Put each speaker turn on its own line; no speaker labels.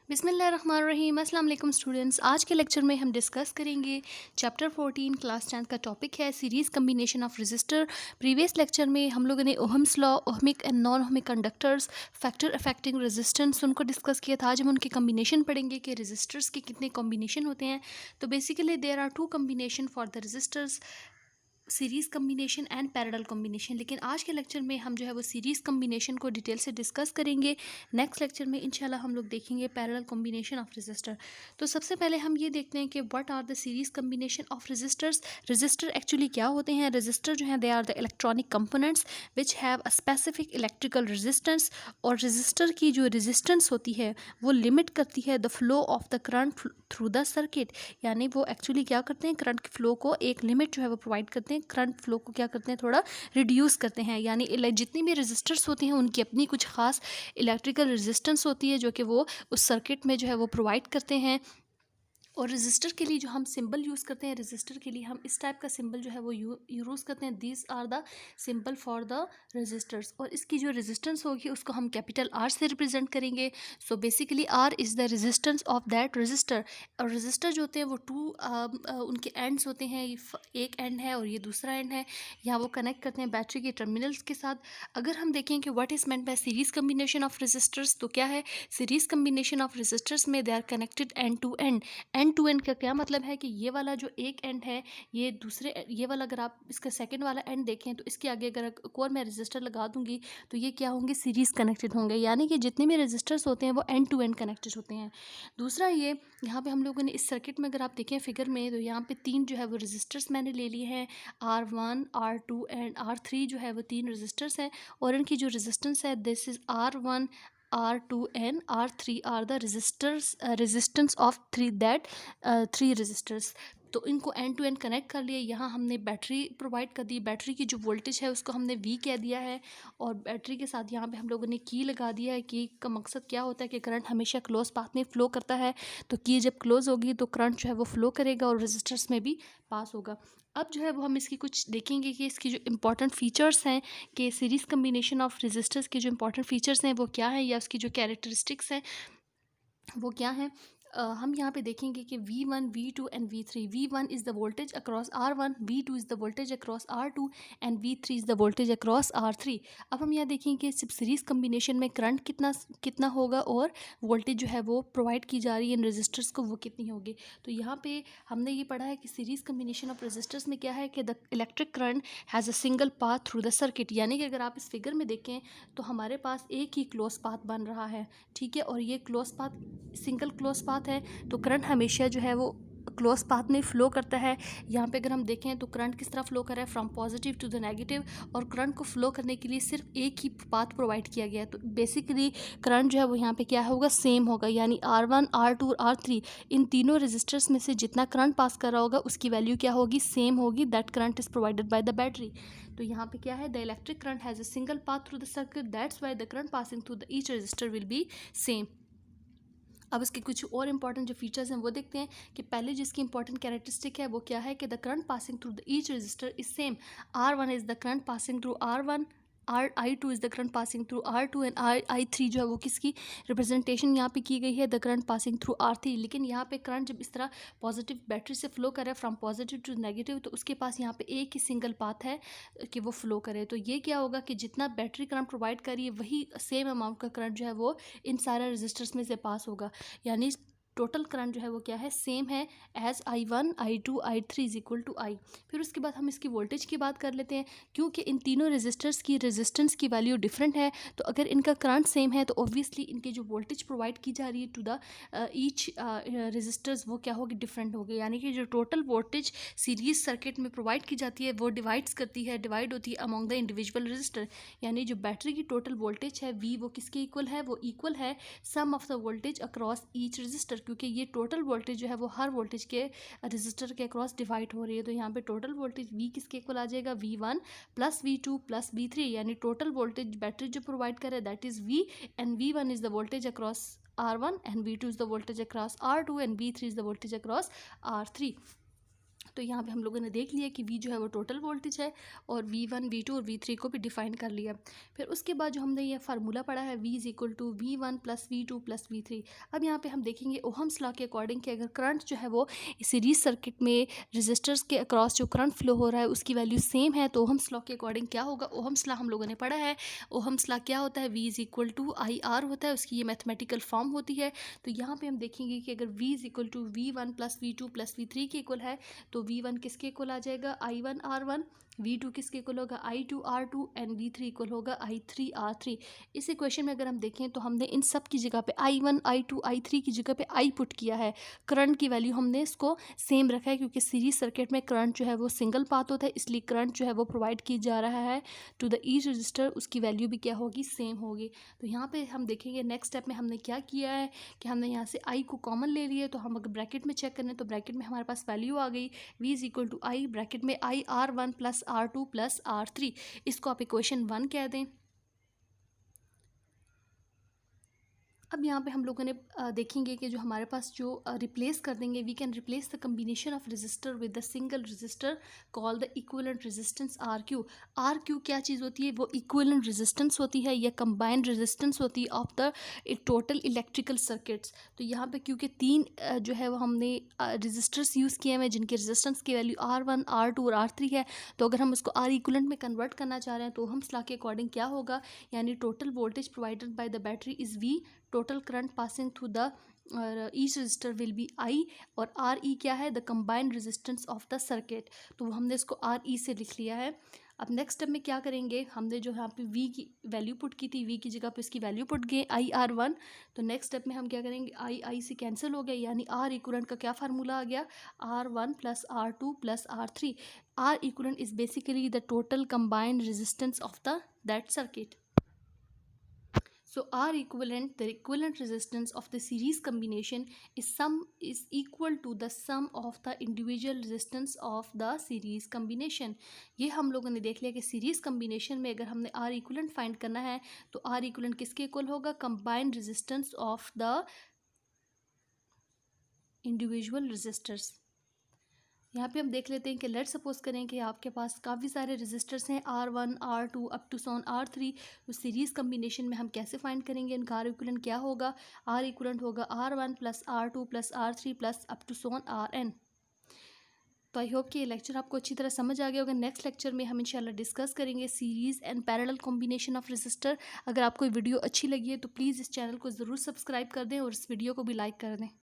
बिस्मिल्लाहिर्रहमानिर्रहीम। अस्सलाम वालेकुम स्टूडेंट्स। आज के लेक्चर में हम डिस्कस करेंगे चैप्टर 14 क्लास 10 का टॉपिक है series combination of resistor. Previous lecture में हम लोगों ने ohm's law, ohmic and non ohmic conductors, factor affecting resistance उनको डिस्कस किया था। आज हम उनके कम्बिनेशन पढ़ेंगे कि रजिस्टर्स के कितने कॉम्बिनेशन होते हैं। तो basically there are two combination for the resistors, series combination and parallel combination. लेकिन आज के लेक्चर में हम जो है वो सीरीज़ कम्बिनेशन को डिटेल से डिस्कस करेंगे। नेक्स्ट लेक्चर में इंशाल्लाह हम लोग देखेंगे पैरेलल कम्बिनेशन ऑफ रजिस्टर। तो सबसे पहले हम ये देखते हैं कि what are the series combination of resistors. Resistor actually क्या होते हैं? रजिस्टर जो हैं they are the electronic components which have a specific electrical resistance. और रजिस्टर की जो रेजिस्टेंस होती है वो लिमिट करती है the flow of the current through the circuit. यानी वो एक्चुअली क्या करते हैं, करंट के फ्लो को एक लिमिट जो है वो प्रोवाइड करते हैं, करंट फ्लो को क्या करते हैं, थोड़ा रिड्यूस करते हैं। यानी जितनी भी रजिस्टर्स होती हैं उनकी अपनी कुछ खास इलेक्ट्रिकल रेजिस्टेंस होती है जो कि वो उस सर्किट में जो है वो प्रोवाइड करते हैं। और रजिस्टर के लिए जो हम सिंबल यूज़ करते हैं, रजिस्टर के लिए हम इस टाइप का सिंबल जो है वो यूज़ करते हैं। These are the symbol for the resistors. और इसकी जो रेजिस्टेंस होगी उसको हम कैपिटल आर से रिप्रेजेंट करेंगे। So basically R is the resistance of that resistor. और रजिस्टर जो होते हैं वो उनके एंड्स होते हैं। एक एंड है और ये दूसरा एंड है। यहाँ वो कनेक्ट करते हैं बैटरी के टर्मिनल्स के साथ। अगर हम देखें कि what is meant by series combination of resistors, तो क्या है सीरीज़ कम्बिनेशन ऑफ रजिस्टर्स में they are connected end to end. End to end का क्या मतलब है कि ये वाला जो एक एंड है, ये वाला अगर आप इसका सेकंड वाला एंड देखें तो इसके आगे अगर एक और मैं रजिस्टर लगा दूंगी तो ये क्या होंगे, सीरीज़ कनेक्टेड होंगे। यानी कि जितने भी रजिस्टर्स होते हैं वो एंड टू एंड कनेक्टेड होते हैं। दूसरा ये यहाँ पे हम लोगों ने इस सर्किट में अगर आप देखें फिगर में, तो यहाँ पे तीन जो है वो रजिस्टर्स मैंने ले लिए हैं, R1 R2 एंड R3 जो है वो तीन रजिस्टर्स हैं। और इनकी जो रेजिस्टेंस है this is R1 R2 and R3 are the resistance of three resistors। तो इनको एंड टू एंड कनेक्ट कर लिए। यहाँ हमने बैटरी प्रोवाइड कर दी, बैटरी की जो वोल्टेज है उसको हमने V कह दिया है। और बैटरी के साथ यहाँ पे हम लोगों ने की लगा दिया है। की का मकसद क्या होता है कि करंट हमेशा क्लोज पाथ में फ़्लो करता है। तो की जब क्लोज होगी तो करंट जो है वो फ़्लो करेगा और रजिस्टर्स में भी पास होगा। अब जो है वो हम इसकी कुछ देखेंगे कि इसकी जो इंपॉर्टेंट फीचर्स हैं, कि सीरीज़ कम्बिनेशन ऑफ रजिस्टर्स के जो इंपॉर्टेंट फीचर्स हैं वो क्या है, या उसकी जो कैरेक्टरिस्टिक्स हैं वो क्या है। हम यहाँ पे देखेंगे कि V1 V2 and V3। V1 is the voltage across R1, V2 is the voltage across R2 and V3 is the voltage across R3। अब हम यहाँ देखेंगे सिर्फ सीरीज़ कम्बिनेशन में करंट कितना कितना होगा और वोल्टेज जो है वो प्रोवाइड की जा रही है इन रजिस्टर्स को वो कितनी होगी। तो यहाँ पे हमने ये पढ़ा है कि सीरीज़ कम्बिनेशन ऑफ रजिस्टर्स में क्या है कि the electric current has a single path through the circuit. यानी कि अगर आप इस फिगर में देखें तो हमारे पास एक ही क्लोज पाथ बन रहा है, ठीक है। और ये close path single close path है, तो करंट हमेशा जो है वो क्लोज पाथ में फ़्लो करता है। यहाँ पे अगर हम देखें तो करंट किस तरह फ़्लो कर रहा है, from positive to the negative. और करंट को फ़्लो करने के लिए सिर्फ एक ही पाथ प्रोवाइड किया गया है। तो बेसिकली करंट जो है वो यहाँ पे क्या होगा, सेम होगा। यानी R1 R2 और R3 इन तीनों रजिस्टर्स में से जितना करंट पास कर रहा होगा उसकी वैल्यू क्या होगी, सेम होगी। That current is provided by the battery. तो यहाँ पे क्या है, the electric current has a single path through the circuit, that's why the current passing through the each resistor will be same. अब इसके कुछ और इंपॉर्टेंट जो फीचर्स हैं वो देखते हैं कि पहले जिसकी इंपॉर्टेंट कैरेक्टरिस्टिक है वो क्या है कि the current passing through the each resistor is same. R1 is the current passing through R1, I2 is the current passing through R2 and I3 जो है वो किसकी रिप्रेजेंटेशन यहाँ पे की गई है, the current passing through R3। लेकिन यहाँ पे करंट जब इस तरह पॉजिटिव बैटरी से फ्लो कर रहा है फ्रॉम पॉजिटिव टू नेगेटिव, तो उसके पास यहाँ पे एक ही सिंगल पाथ है कि वो फ्लो करे। तो ये क्या होगा कि जितना बैटरी करंट प्रोवाइड करिए वही सेम अमाउंट का करंट जो है वो इन सारे रजिस्टर्स में से पास होगा। यानी टोटल करंट जो है वो क्या है, सेम है as I1 I2 I3 is equal to I। फिर उसके बाद हम इसकी वोल्टेज की बात कर लेते हैं। क्योंकि इन तीनों रेजिस्टर्स की रेजिस्टेंस की वैल्यू डिफरेंट है, तो अगर इनका करंट सेम है तो ऑब्वियसली इनकी जो वोल्टेज प्रोवाइड की जा रही है टू द ईच रेजिस्टर्स वो क्या होगी, डिफरेंट होगी। यानी कि जो टोटल वोल्टेज सीरीज सर्किट में प्रोवाइड की जाती है वो डिवाइड होती है अमॉन्ग द इंडिविजुअल रजिस्टर। यानी जो बैटरी की टोटल वोल्टेज है V वो किसके इक्वल है, वो इक्वल है sum of the voltage across each resistor. क्योंकि ये टोटल वोल्टेज जो है वो हर वोल्टेज के रजिस्टर के अक्रॉस डिवाइड हो रही है। तो यहाँ पे टोटल वोल्टेज V किसके इक्वल आ जाएगा, V1 plus V2 plus V3। यानी टोटल वोल्टेज बैटरी जो प्रोवाइड करे that is V, and V1 is the voltage across R1 and V2 is the voltage across R2 and V3 is the voltage across R3। तो यहाँ पे हम लोगों ने देख लिया कि V जो है वो टोटल वोल्टेज है और V1 V2 और V3 को भी डिफाइन कर लिया। फिर उसके बाद जो हमने ये फार्मूला पढ़ा है V is equal to V1 plus V2 plus V3। अब यहाँ पे हम देखेंगे ओहम्स लॉ के अकॉर्डिंग कि अगर करंट जो है वो सीरीज सर्किट में रेजिस्टर्स के अक्रॉस जो करंट फ्लो हो रहा है उसकी वैल्यू सेम है तो ओहम्स लॉ के अकॉर्डिंग क्या होगा। ओहम्स लॉ हम लोगों ने पढ़ा है। ओहम्स लॉ क्या होता है, V is equal to IR होता है, उसकी ये मैथमेटिकल फॉर्म होती है। तो यहाँ पे हम देखेंगे कि अगर V is equal to V1 plus V2 plus V3 के इक्वल है तो V1 किसके इक्वल आ जाएगा, I1R1। V2 किसके इक्वल होगा, I2R2 एंड V3 इक्वल होगा I3R3। इस इक्वेशन में अगर हम देखें तो हमने इन सब की जगह पे I1 I2 I3 की जगह पे I पुट किया है। करंट की वैल्यू हमने इसको सेम रखा है क्योंकि सीरीज सर्किट में करंट जो है वो सिंगल पाथ होता है, इसलिए करंट जो है वो प्रोवाइड की जा रहा है टू द ईच रजिस्टर, उसकी वैल्यू भी क्या होगी, सेम होगी। तो यहाँ पे हम देखेंगे नेक्स्ट स्टेप में हमने क्या किया है कि हमने यहाँ से I को कॉमन ले लिया। तो हम अगर ब्रैकेट में चेक करें तो ब्रैकेट में हमारे पास वैल्यू आ गई V is equal to I, bracket में IR1 plus R2 plus R3। इसको आप इक्वेशन 1 कह दें। अब यहाँ पे हम लोगों ने देखेंगे कि जो हमारे पास जो रिप्लेस कर देंगे, we can replace the combination of resistor with the single resistor call the equivalent resistance R Q क्या चीज़ होती है, वो इक्विवेलेंट रेजिस्टेंस होती है या कंबाइंड रेजिस्टेंस होती है of the total electrical circuits. तो यहाँ पे क्योंकि तीन जो है वो हमने रजिस्टर्स यूज़ किए हैं जिनके रेजिस्टेंस की वैल्यू R1 R2 और R3 है। तो अगर हम उसको आर इक्विवेलेंट में कन्वर्ट करना चाह रहे हैं तो हम लॉ के अकॉर्डिंग क्या होगा, यानी total voltage provided by the battery is V, total current passing through the each resistor will be I, और RE क्या है, the combined resistance of the circuit. तो हमने इसको RE से लिख लिया है। अब नेक्स्ट स्टेप में क्या करेंगे, हमने जो यहाँ पे V की वैल्यू पुट की थी, V की जगह पे इसकी वैल्यू पुट गए IR1। तो नेक्स्ट स्टेप में हम क्या करेंगे, I से कैंसिल हो गया, यानी R इक्विवेलेंट का क्या फार्मूला आ गया, R1 plus R2 plus R3। R equivalent is basically the total combined resistance of the that circuit. So R equivalent, the equivalent resistance of the series combination is equal to the sum of the individual resistance of the series combination। ये हम लोगों ने देख लिया कि series combination में अगर हमने R equivalent फाइंड करना है तो R equivalent किसके इक्वल होगा, combined resistance of the individual resistors. यहाँ पे हम देख लेते हैं कि लेट सपोज करें कि आपके पास काफ़ी सारे रजिस्टर्स हैं R1 R2 up to Son R3। तो सीरीज़ कम्बिनेशन में हम कैसे फाइंड करेंगे, इनका R इक्विवेलेंट क्या होगा, R इक्विवेलेंट होगा R1 plus R2 plus R3 plus up to so on Rn। तो आई होप कि ये लेक्चर आपको अच्छी तरह समझ आ गया होगा। नेक्स्ट लेक्चर में हम इंशाल्लाह डिस्कस करेंगे series and parallel combination of register. अगर आपको वीडियो अच्छी लगी है तो प्लीज़ इस चैनल को ज़रूर सब्सक्राइब कर दें और इस वीडियो को भी लाइक कर दें।